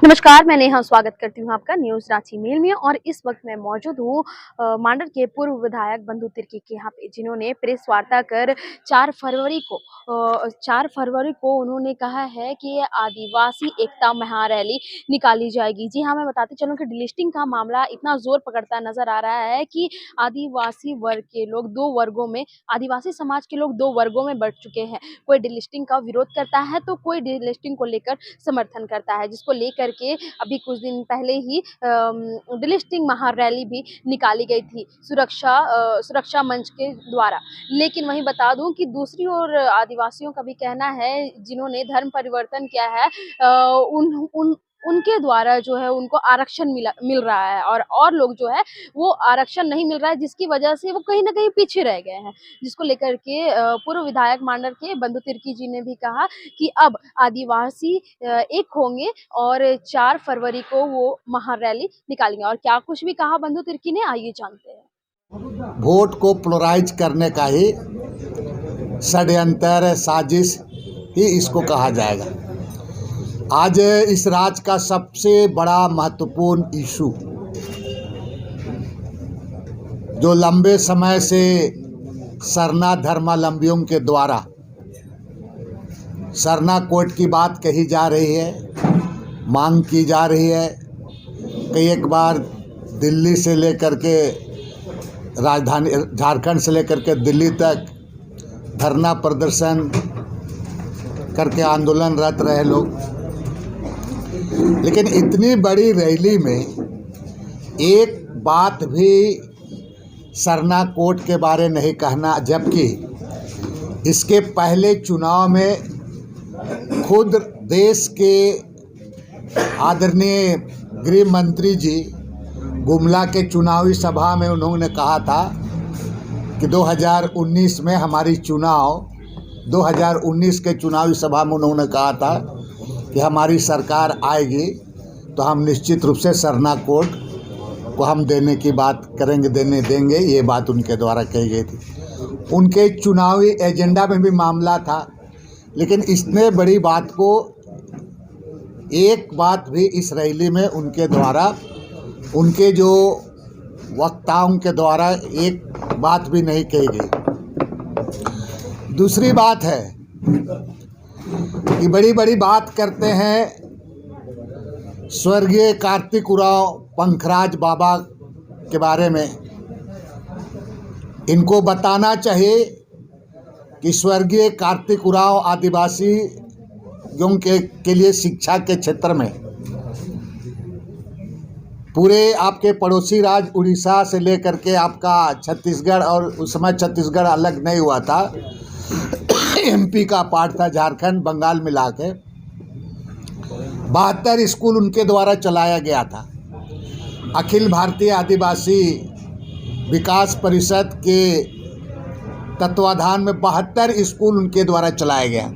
नमस्कार, मैं नेहा स्वागत करती हूँ आपका न्यूज़ रांची मेल में। और इस वक्त मैं मौजूद हूँ मांडर के पूर्व विधायक बंधु तिर्की के यहाँ पे, जिन्होंने प्रेस वार्ता कर 4 फरवरी को उन्होंने कहा है कि आदिवासी एकता महारैली निकाली जाएगी। जी हाँ, मैं बताते चलूँ कि डिलिस्टिंग का मामला इतना जोर पकड़ता नजर आ रहा है कि आदिवासी वर्ग के लोग दो वर्गों में आदिवासी समाज के लोग 2 वर्गों में बढ़ चुके हैं। कोई डिलिस्टिंग का विरोध करता है तो कोई डिलिस्टिंग को लेकर समर्थन करता है, जिसको लेकर के अभी कुछ दिन पहले ही डिलिस्टिंग महारैली भी निकाली गई थी सुरक्षा मंच के द्वारा। लेकिन वहीं बता दूं कि दूसरी ओर आदिवासियों का भी कहना है, जिन्होंने धर्म परिवर्तन किया है, उन उन उनके द्वारा जो है उनको आरक्षण मिल रहा है, और लोग जो है वो आरक्षण नहीं मिल रहा है, जिसकी वजह से वो कहीं ना कहीं पीछे रह गए हैं। जिसको लेकर के पूर्व विधायक मांडर के बंधु तिर्की जी ने भी कहा कि अब आदिवासी एक होंगे और 4 फरवरी को वो महारैली निकालेंगे। और क्या कुछ भी कहा बंधु तिर्की ने, आइए जानते हैं। वोट को पोलराइज करने का ही षड्यंत्र, साजिश ही इसको कहा जाएगा। आज इस राज्य का सबसे बड़ा महत्वपूर्ण इशू, जो लंबे समय से सरना धर्मावलंबियों के द्वारा सरना कोड की बात कही जा रही है, मांग की जा रही है। कई एक बार दिल्ली से लेकर के राजधानी झारखंड से लेकर के दिल्ली तक धरना प्रदर्शन करके आंदोलनरत रहे लोग। लेकिन इतनी बड़ी रैली में एक बात भी सरना कोड के बारे नहीं कहना, जबकि इसके पहले चुनाव में खुद देश के आदरणीय गृह मंत्री जी गुमला के चुनावी सभा में उन्होंने कहा था कि 2019 में हमारी 2019 के चुनावी सभा में उन्होंने कहा था कि हमारी सरकार आएगी तो हम निश्चित रूप से सरना कोड को हम देने की बात करेंगे, देंगे। ये बात उनके द्वारा कही गई थी। उनके चुनावी एजेंडा में भी मामला था। लेकिन इतने बड़ी बात को एक बात भी इस रैली में उनके द्वारा, उनके जो वक्ताओं के द्वारा एक बात भी नहीं कही गई। दूसरी बात है कि बड़ी बड़ी बात करते हैं स्वर्गीय कार्तिक उरांव पंखराज बाबा के बारे में। इनको बताना चाहिए कि स्वर्गीय कार्तिक उरांव आदिवासी के लिए शिक्षा के क्षेत्र में पूरे आपके पड़ोसी राज्य उड़ीसा से लेकर के आपका छत्तीसगढ़, और उस समय छत्तीसगढ़ अलग नहीं हुआ था, एमपी का पार्ट था, झारखंड बंगाल मिला के 72 स्कूल उनके द्वारा चलाया गया था। अखिल भारतीय आदिवासी विकास परिषद के तत्वाधान में 72 स्कूल उनके द्वारा चलाया गया।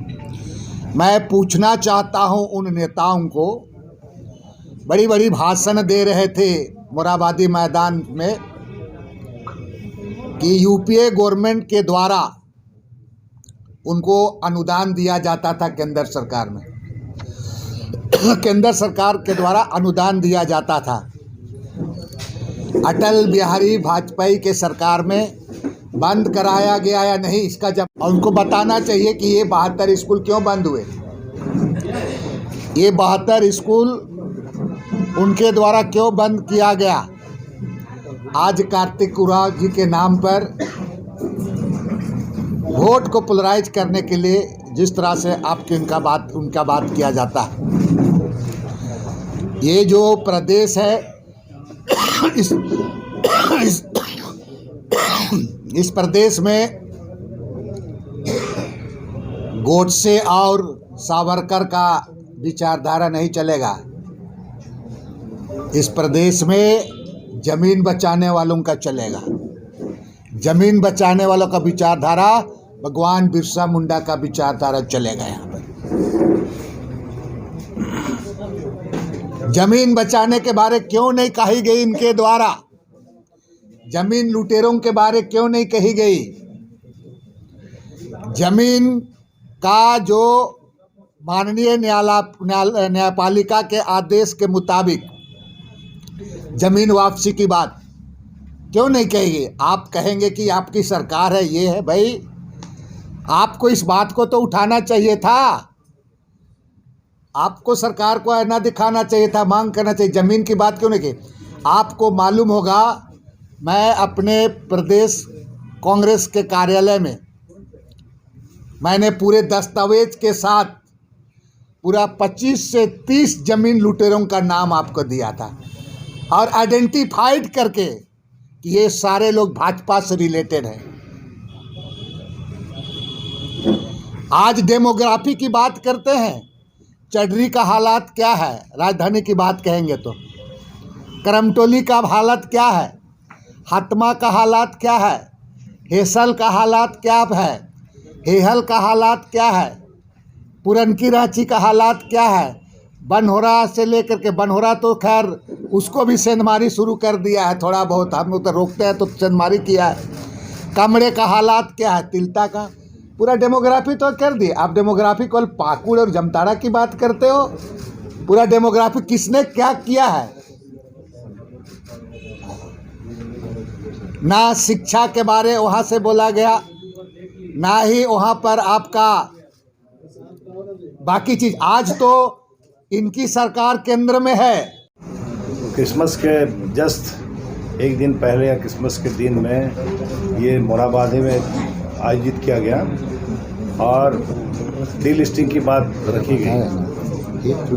मैं पूछना चाहता हूं उन नेताओं को, बड़ी बड़ी भाषण दे रहे थे मोराबादी मैदान में कि यूपीए गवर्नमेंट के द्वारा उनको अनुदान दिया जाता था। केंद्र सरकार में केंद्र सरकार के द्वारा अनुदान दिया जाता था। अटल बिहारी वाजपेयी के सरकार में बंद कराया गया या नहीं, इसका जब उनको बताना चाहिए कि ये 72 स्कूल क्यों बंद हुए। ये 72 स्कूल उनके द्वारा क्यों बंद किया गया। आज कार्तिक उरांव जी के नाम पर वोट को पोलराइज करने के लिए जिस तरह से आपकी उनका बात किया जाता है, ये जो प्रदेश है इस प्रदेश में गोडसे और सावरकर का विचारधारा नहीं चलेगा। इस प्रदेश में जमीन बचाने वालों का चलेगा। जमीन बचाने वालों का विचारधारा भगवान बिरसा मुंडा का विचारधारा चलेगा। यहाँ पर जमीन बचाने के बारे क्यों नहीं कही गई इनके द्वारा, जमीन लुटेरों के बारे क्यों नहीं कही गई। जमीन का जो माननीय न्यायपालिका के आदेश के मुताबिक जमीन वापसी की बात क्यों नहीं कहेंगे? आप कहेंगे कि आपकी सरकार है, ये है। भाई आपको इस बात को तो उठाना चाहिए था, आपको सरकार को आईना दिखाना चाहिए था, मांग करना चाहिए। ज़मीन की बात क्यों नहीं की? आपको मालूम होगा, मैं अपने प्रदेश कांग्रेस के कार्यालय में मैंने पूरे दस्तावेज के साथ पूरा 25 से 30 जमीन लुटेरों का नाम आपको दिया था और आइडेंटिफाइड करके कि ये सारे लोग भाजपा से रिलेटेड हैं। आज डेमोग्राफी की बात करते हैं, चडरी का हालात क्या है, राजधानी की बात कहेंगे तो करमटोली का हालत क्या है, हतमा का हालात क्या है, हेसल का हालात क्या है, हेहल का हालात क्या है, पुरनकी रांची का हालात क्या है, बनहोरा से लेकर के, बनहोरा तो खैर उसको भी सेंधमारी शुरू कर दिया है, थोड़ा बहुत हम लोग तो रोकते हैं तो सेंधमारी किया है। कामड़े का हालात क्या है, तिलता का, पूरा डेमोग्राफी तो कर दिए। आप डेमोग्राफी को पाकुड़ और जमताड़ा की बात करते हो, पूरा डेमोग्राफी किसने क्या किया है? ना शिक्षा के बारे वहाँ से बोला गया, ना ही वहाँ पर आपका बाकी चीज़। आज तो इनकी सरकार केंद्र में है। क्रिसमस के जस्ट एक दिन पहले या क्रिसमस के दिन में ये मोराबादी में आयोजित किया गया और डीलिस्टिंग की बात रखी गई।